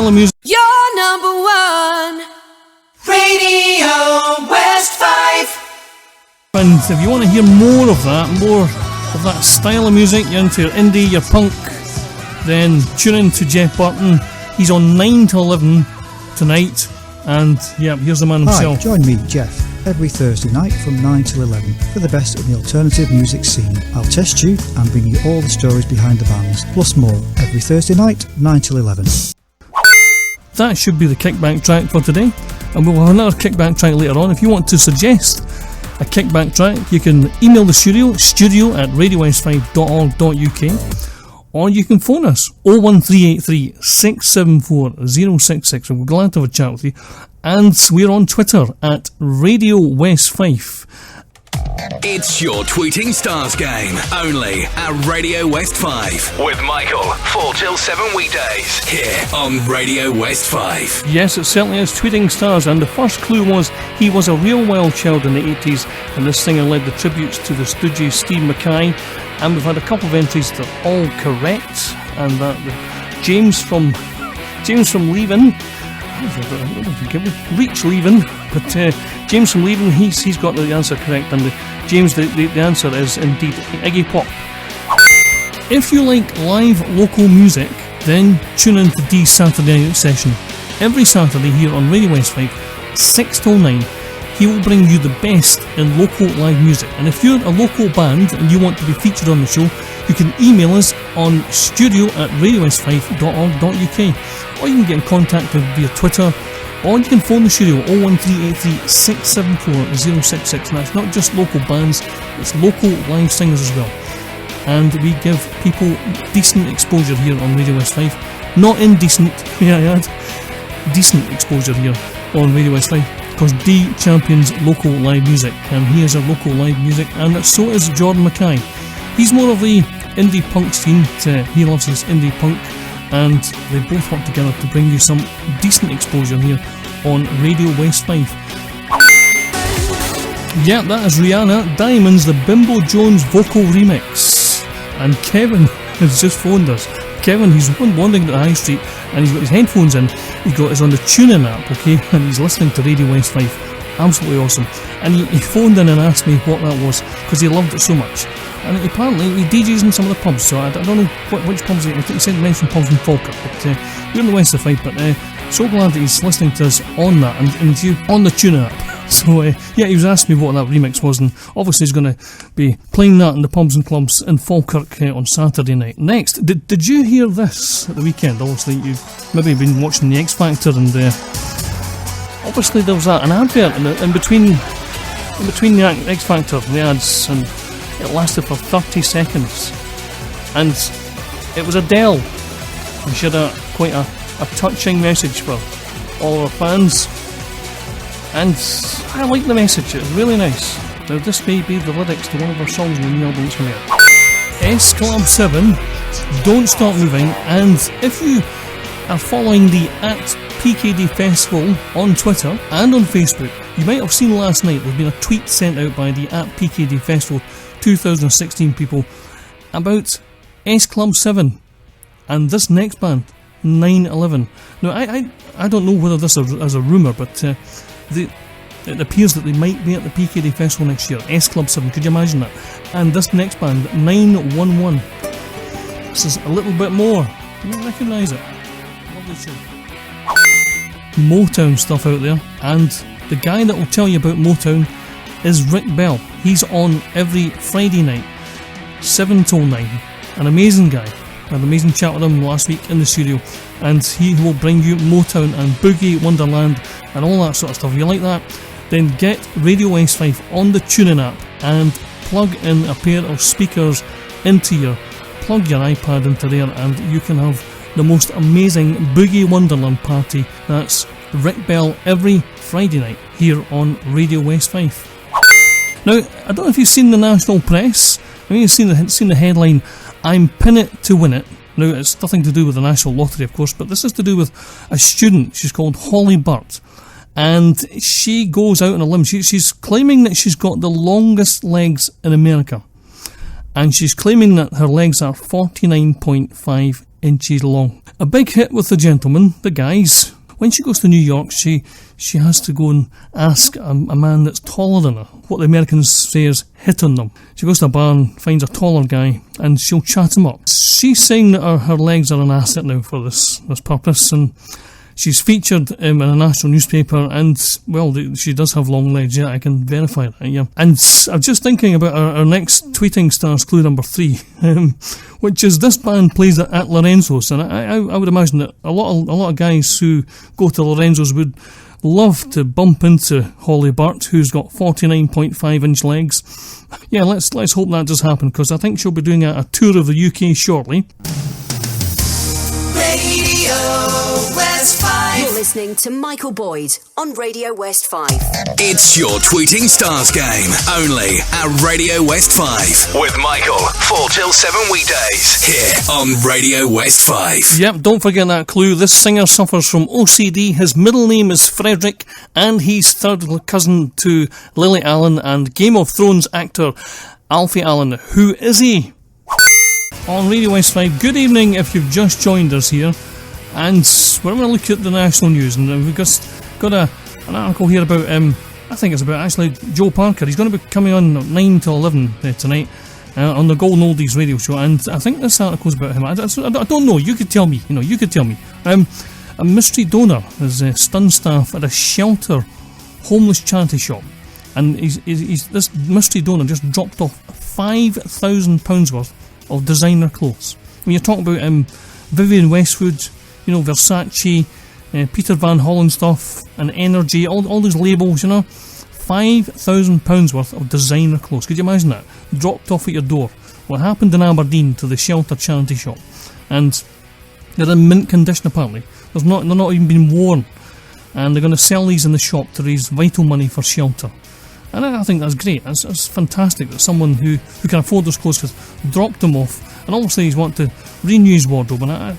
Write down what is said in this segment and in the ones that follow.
style of music. You're number one. Radio West Fife. And if you want to hear more of that style of music, you're into your indie, your punk, then tune in to Jeff Burton. He's on 9 to 11 tonight. And yeah, here's the man himself. Hi, join me, Jeff, every Thursday night from 9 till 11 for the best of the alternative music scene. I'll test you and bring you all the stories behind the bands, plus more, every Thursday night, 9 till 11. That should be the kickback track for today, and we'll have another kickback track later on. If you want to suggest a kickback track, you can email the studio at radiowest5.org.uk, or you can phone us 01383 674 066. We're glad to have a chat with you. And we're on Twitter at Radio West Fife. It's your Tweeting Stars game, only at Radio West Fife. With Michael, 4 till 7 weekdays, here on Radio West Fife. Yes, it certainly is Tweeting Stars, and the first clue was he was a real wild child in the 80s, and this singer led the tributes to the Stooges, Steve Mackay, and we've had a couple of entries that are all correct, and that James from Leven, Reach Leven, but James from Leven, he's got the answer correct, and the answer is indeed Iggy Pop. If you like live local music, then tune in to Dee's Saturday Night Session. Every Saturday here on Radio West 5, 6 till 9, he will bring you the best in local live music. And if you're a local band and you want to be featured on the show, you can email us on studio@radiowest5.org.uk, or you can get in contact via Twitter, or you can phone the studio 01383 674 066. And that's not just local bands, it's local live singers as well. And we give people decent exposure here on Radio West 5. Not indecent, decent exposure here on Radio West 5, because Dee champions local live music, and he is a local live music, and so is Jordan Mackay. He's more of the indie punk scene. He loves his indie punk, and they both work together to bring you some decent exposure here on Radio West 5. Yeah, that is Rihanna, Diamonds, the Bimbo Jones vocal remix. And Kevin has just phoned us. Kevin, he's wandering to the high street, and he's got his headphones in. He's on the TuneIn app, okay, and he's listening to Radio West 5. Absolutely awesome. And he phoned in and asked me what that was, because he loved it so much. And apparently he DJs in some of the pubs, so I don't know which pubs he said. He mentioned pubs in Falkirk, but we're in the west of Fife. But so glad that he's listening to us on that and you on the TuneIn app. So yeah, he was asking me what that remix was, and obviously he's going to be playing that in the pubs and clubs in Falkirk on Saturday night. Next, did you hear this at the weekend? Obviously you've maybe been watching the X Factor, and obviously there was an advert in between the X Factor and the ads, and it lasted for 30 seconds, and it was Adele, and she had quite a touching message for all our fans, and I like the message. It was really nice. Now this may be the lyrics to one of our songs in the new album coming out. S Club 7, Don't Stop Moving. And if you are following the @PKD Festival on Twitter and on Facebook, you might have seen last night there's been a tweet sent out by the @PKD Festival 2016 people about S Club 7 and this next band, 9/11. Now I don't know whether this is a rumour, but it appears that they might be at the PKD Festival next year. S Club 7, could you imagine that? And this next band, 911. This is a little bit more. You might recognise it. Lovely show. Motown stuff out there, and the guy that will tell you about Motown is Rick Bell. He's on every Friday night, 7 till 9. An amazing guy. I had an amazing chat with him last week in the studio, and he will bring you Motown and Boogie Wonderland and all that sort of stuff. If you like that, then get Radio West 5 on the TuneIn app and plug in a pair of speakers plug your iPad into there, and you can have the most amazing Boogie Wonderland party. That's Rick Bell every Friday night here on Radio West 5. Now, I don't know if you've seen the national press. I mean, you've seen the headline, I'm pin it to win it. Now, it's nothing to do with the National Lottery, of course, but this is to do with a student. She's called Holly Burt, and she goes out on a limb. She's claiming that she's got the longest legs in America, and she's claiming that her legs are 49.5 inches long. A big hit with the gentlemen, the guys. When she goes to New York, she has to go and ask a man that's taller than her, what the Americans say is hit on them. She goes to a bar and finds a taller guy, and she'll chat him up. She's saying that her legs are an asset now for this purpose, and she's featured in a national newspaper, and, well, she does have long legs, yeah, I can verify that, yeah. And I'm just thinking about our next Tweeting Stars clue number 3, which is this band plays at Lorenzo's, and I would imagine that a lot of guys who go to Lorenzo's would love to bump into Holly Burt, who's got 49.5-inch legs. Yeah, let's hope that does happen, because I think she'll be doing a tour of the UK shortly. Radio West 5. You're listening to Michael Boyd on Radio West 5. It's your Tweeting Stars game, only at Radio West 5. With Michael, 4 till 7 weekdays, here on Radio West 5. Yep, don't forget that clue. This singer suffers from OCD. His middle name is Frederick, and he's third cousin to Lily Allen and Game of Thrones actor Alfie Allen. Who is he? On Radio West 5, good evening if you've just joined us here, and we're going to look at the national news, and we've just got an article here about, I think it's about actually Joe Parker. He's going to be coming on 9 till 11 tonight on the Golden Oldies radio show, and I think this article's about him. I don't know, you could tell me, a mystery donor is stunned staff at a shelter homeless charity shop, and he's this mystery donor just dropped off £5,000 worth of designer clothes. When you're talking about Vivienne Westwood, Versace, Peter Van Hollen stuff, and Energy, all these labels, £5,000 worth of designer clothes. Could you imagine that? Dropped off at your door. What happened in Aberdeen to the shelter charity shop? And they're in mint condition apparently. They're not even been worn. And they're going to sell these in the shop to raise vital money for shelter. And I think that's great. It's fantastic that someone who can afford those clothes has dropped them off. And obviously he's wanted to renew his wardrobe. And I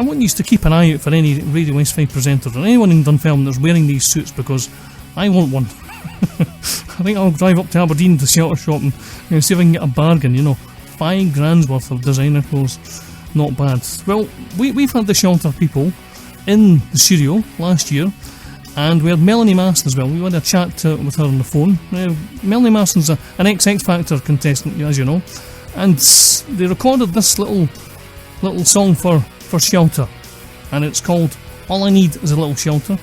want you to keep an eye out for any Radio West 5 presenters or anyone in Dunfermline that's wearing these suits, because I want one. I think I'll drive up to Aberdeen to the shelter shop and see if I can get a bargain. £5,000 worth of designer clothes. Not bad. Well, we've had the shelter people in the studio last year. And we had Melanie Masson as well. We had a chat with her on the phone. Melanie Masson's an X Factor contestant, as you know. And they recorded this little song for shelter. And it's called All I Need Is a Little Shelter.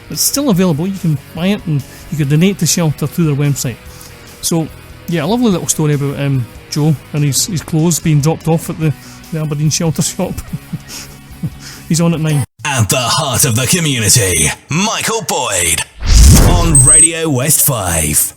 It's still available. You can buy it and you can donate to shelter through their website. So, yeah, a lovely little story about Joe and his clothes being dropped off at the Aberdeen shelter shop. He's on at 9. At the heart of the community, Michael Boyd on Radio West 5.